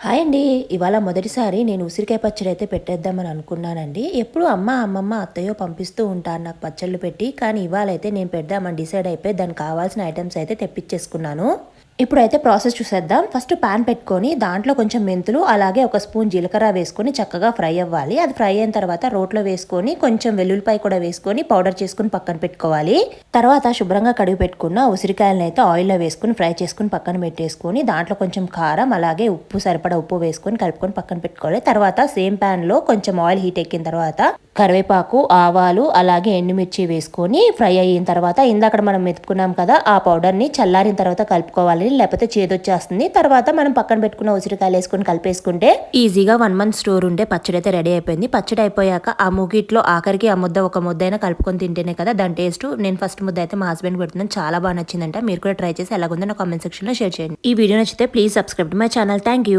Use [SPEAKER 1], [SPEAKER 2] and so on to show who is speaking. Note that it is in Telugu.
[SPEAKER 1] హాయ్ అండి. ఇవాళ మొదటిసారి నేను ఉసిరికాయ పచ్చడి అయితే పెట్టేద్దామని అనుకున్నానండి. ఎప్పుడు అమ్మమ్మ, అత్తయ్యో పంపిస్తూ ఉంటారు నాకు పచ్చళ్ళు పెట్టి. కానీ ఇవాళైతే నేను పెడదామని డిసైడ్ అయిపోయి దానికి కావాల్సిన ఐటెమ్స్ అయితే తెప్పించేసుకున్నాను. ఇప్పుడైతే ప్రాసెస్ చూసేద్దాం. ఫస్ట్ పాన్ పెట్టుకొని దాంట్లో కొంచెం మెంతులు అలాగే ఒక స్పూన్ జీలకర్ర వేసుకొని చక్కగా ఫ్రై అవ్వాలి. అది ఫ్రై అయిన తర్వాత రోట్లో వేసుకొని కొంచెం వెల్లుల్లిపాయ కూడా వేసుకొని పౌడర్ చేసుకుని పక్కన పెట్టుకోవాలి. తర్వాత శుభ్రంగా కడిగి పెట్టుకున్న ఉసిరికాయలను అయితే ఆయిల్లో వేసుకుని ఫ్రై చేసుకుని పక్కన పెట్టేసుకొని దాంట్లో కొంచెం కారం అలాగే ఉప్పు సరిపడా ఉప్పు వేసుకొని కలుపుకొని పక్కన పెట్టుకోవాలి. తర్వాత సేమ్ ప్యాన్లో కొంచెం ఆయిల్ హీట్ ఎక్కిన తర్వాత కరివేపాకు, ఆవాలు అలాగే ఎండుమిర్చి వేసుకొని ఫ్రై అయిన తర్వాత ఇందాక మనం మెతుకున్నాం కదా ఆ పౌడర్ని చల్లారిన తర్వాత కలుపుకోవాలి, లేకపోతే చేదొచ్చేస్తుంది. తర్వాత మనం పక్కన పెట్టుకున్న ఉసిరికాయలు వేసుకొని కలిపేసుకుంటే ఈజీగా 1 month స్టోర్ ఉండే పచ్చడి అయితే రెడీ అయిపోయింది. పచ్చడి అయిపోయాక ఆ మూగిట్లో ఆఖరికి ఆ ముద్ద ఒక ముద్ద అయినా కలుపుకొని తింటేనే కదా దాని టేస్ట్. నేను ఫస్ట్ ముద్ద అయితే మా హస్బెండ్ పెడుతున్నాను, చాలా బాగా నచ్చిందంట. మీరు కూడా ట్రై చేసి ఎలాగుందో నా కామెంట్ సెక్షన్లో షేర్ చేయండి. ఈ వీడియో నచ్చితే please subscribe to my channel. Thank you.